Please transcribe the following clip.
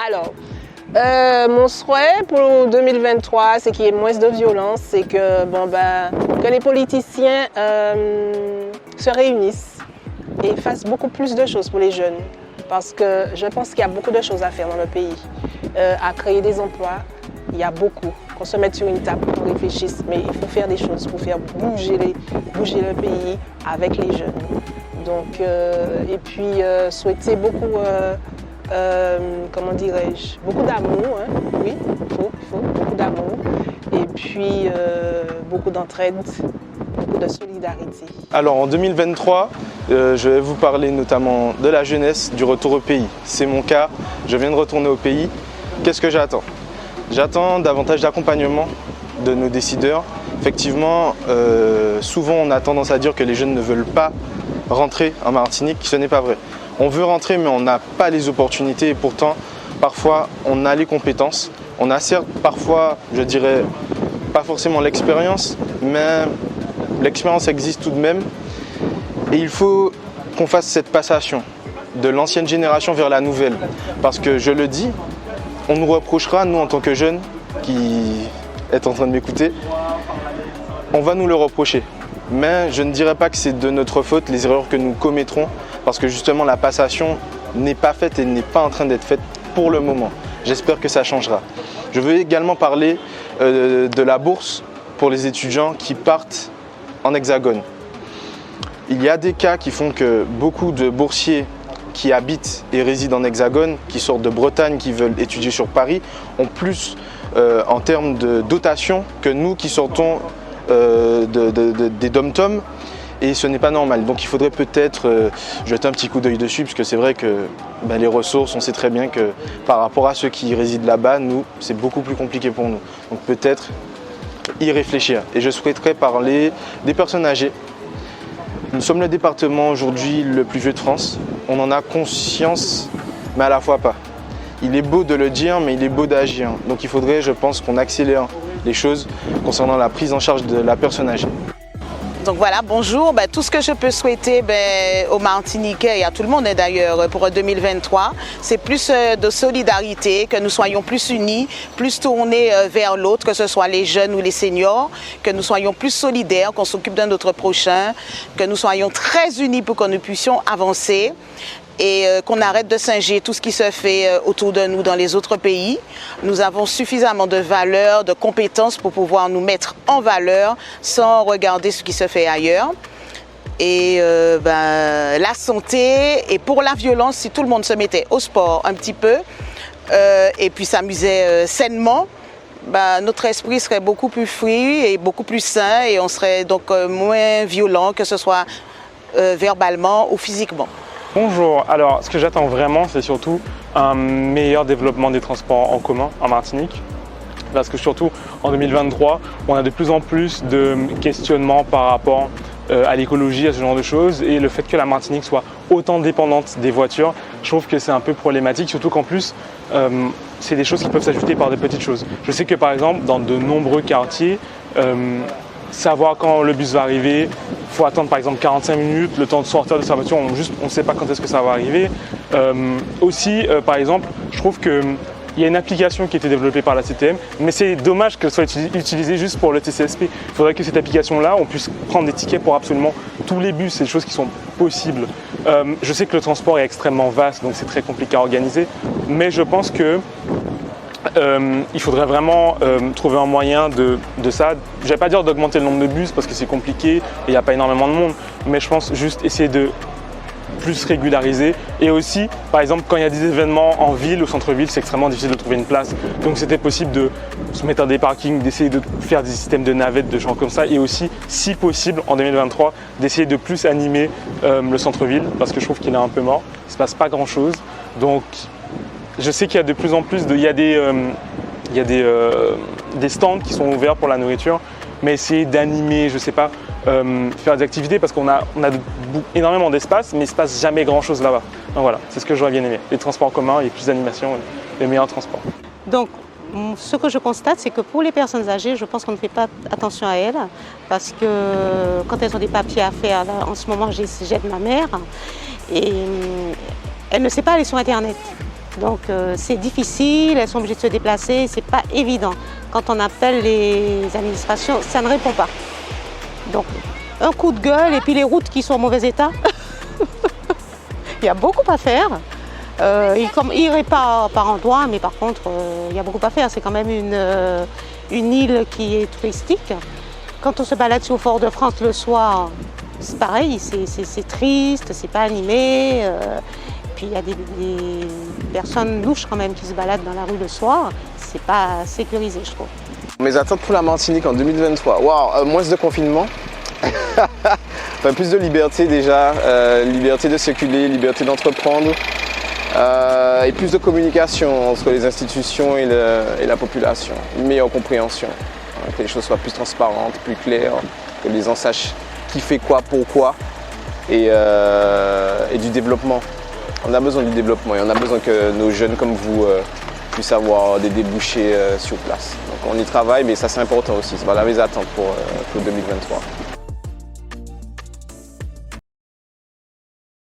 Alors, mon souhait pour 2023, c'est qu'il y ait moins de violence, c'est que les politiciens se réunissent et fassent beaucoup plus de choses pour les jeunes. Parce que je pense qu'il y a beaucoup de choses à faire dans le pays. À créer des emplois, il y a beaucoup. Qu'on se mette sur une table, qu'on réfléchisse, mais il faut faire des choses pour faire bouger le pays avec les jeunes. Donc, et puis souhaiter beaucoup, comment dirais-je, beaucoup d'amour, hein? Oui, il faut beaucoup d'amour. Et puis beaucoup d'entraide, beaucoup de solidarité. Alors en 2023, je vais vous parler notamment de la jeunesse, du retour au pays. C'est mon cas, je viens de retourner au pays. Qu'est-ce que j'attends? J'attends davantage d'accompagnement de nos décideurs. Effectivement, souvent on a tendance à dire que les jeunes ne veulent pas rentrer en Martinique, ce n'est pas vrai. On veut rentrer mais on n'a pas les opportunités et pourtant parfois on a les compétences. On a certes parfois, je dirais, pas forcément l'expérience, mais l'expérience existe tout de même. Et il faut qu'on fasse cette passation de l'ancienne génération vers la nouvelle. Parce que je le dis, on nous reprochera, nous en tant que jeunes qui est en train de m'écouter, on va nous le reprocher. Mais je ne dirais pas que c'est de notre faute les erreurs que nous commettrons parce que justement la passation n'est pas faite et n'est pas en train d'être faite pour le moment. J'espère que ça changera. Je veux également parler de la bourse pour les étudiants qui partent en hexagone. Il y a des cas qui font que beaucoup de boursiers qui habitent et résident en hexagone, qui sortent de Bretagne, qui veulent étudier sur Paris, ont plus en termes de dotation que nous qui sortons des dom-toms et ce n'est pas normal. Donc il faudrait peut-être jeter un petit coup d'œil dessus parce que c'est vrai que les ressources, on sait très bien que par rapport à ceux qui résident là-bas, nous, c'est beaucoup plus compliqué pour nous. Donc peut-être y réfléchir. Et je souhaiterais parler des personnes âgées. Nous sommes le département aujourd'hui le plus vieux de France. On en a conscience, mais à la fois pas. Il est beau de le dire, mais il est beau d'agir. Donc il faudrait, je pense, qu'on accélère les choses concernant la prise en charge de la personne âgée. Donc voilà, bonjour. Tout ce que je peux souhaiter aux Martiniquais et à tout le monde d'ailleurs pour 2023, c'est plus de solidarité, que nous soyons plus unis, plus tournés vers l'autre, que ce soit les jeunes ou les seniors, que nous soyons plus solidaires, qu'on s'occupe de notre prochain, que nous soyons très unis pour que nous puissions avancer. Et qu'on arrête de singer tout ce qui se fait autour de nous dans les autres pays. Nous avons suffisamment de valeurs, de compétences pour pouvoir nous mettre en valeur sans regarder ce qui se fait ailleurs. Et la santé, et pour la violence, si tout le monde se mettait au sport un petit peu et puis s'amusait sainement, notre esprit serait beaucoup plus free et beaucoup plus sain et on serait donc moins violent, que ce soit verbalement ou physiquement. Bonjour, alors ce que j'attends vraiment c'est surtout un meilleur développement des transports en commun en Martinique parce que surtout en 2023 on a de plus en plus de questionnements par rapport à l'écologie, à ce genre de choses et le fait que la Martinique soit autant dépendante des voitures, je trouve que c'est un peu problématique, surtout qu'en plus c'est des choses qui peuvent s'ajouter par des petites choses. Je sais que par exemple dans de nombreux quartiers, savoir quand le bus va arriver, il faut attendre par exemple 45 minutes, le temps de sortir de sa voiture, on ne sait pas quand est-ce que ça va arriver. Par exemple, je trouve qu'il y a une application qui a été développée par la CTM, mais c'est dommage qu'elle soit utilisée juste pour le TCSP. Il faudrait que cette application-là, on puisse prendre des tickets pour absolument tous les bus, c'est des choses qui sont possibles. Je sais que le transport est extrêmement vaste, donc c'est très compliqué à organiser, mais je pense que il faudrait vraiment trouver un moyen de ça. Je ne vais pas dire d'augmenter le nombre de bus parce que c'est compliqué et il n'y a pas énormément de monde, mais je pense juste essayer de plus régulariser. Et aussi, par exemple, quand il y a des événements en ville, au centre-ville, c'est extrêmement difficile de trouver une place. Donc c'était possible de se mettre dans des parkings, d'essayer de faire des systèmes de navettes, de gens comme ça. Et aussi, si possible, en 2023, d'essayer de plus animer le centre-ville parce que je trouve qu'il est un peu mort. Il ne se passe pas grand-chose. Donc je sais qu'il y a de plus en plus il y a des stands qui sont ouverts pour la nourriture, mais essayer d'animer, je ne sais pas, faire des activités parce qu'on a énormément d'espace, mais il ne se passe jamais grand-chose là-bas. Donc voilà, c'est ce que j'aurais bien aimé. Les transports en commun, il y a plus d'animation, les meilleurs transports. Donc, ce que je constate, c'est que pour les personnes âgées, je pense qu'on ne fait pas attention à elles parce que quand elles ont des papiers à faire, là, en ce moment, j'aide ma mère et elle ne sait pas aller sur Internet. Donc c'est difficile, elles sont obligées de se déplacer, c'est pas évident. Quand on appelle les administrations, ça ne répond pas. Donc un coup de gueule et puis les routes qui sont en mauvais état. Il y a beaucoup à faire. Il répare par endroits, mais par contre, il y a beaucoup à faire. C'est quand même une île qui est touristique. Quand on se balade sur Fort-de-France le soir, c'est pareil, c'est triste, c'est pas animé. Puis il y a des personnes louches quand même qui se baladent dans la rue le soir. C'est pas sécurisé, je trouve. Mes attentes pour la Martinique en 2023, waouh, moins de confinement. Enfin, plus de liberté déjà, liberté de circuler, liberté d'entreprendre et plus de communication entre les institutions et la population, une meilleure compréhension, que les choses soient plus transparentes, plus claires, que les gens sachent qui fait quoi, pourquoi et du développement. On a besoin du développement et on a besoin que nos jeunes comme vous puissent avoir des débouchés sur place. Donc on y travaille, mais ça c'est important aussi, c'est voilà mes attentes pour 2023.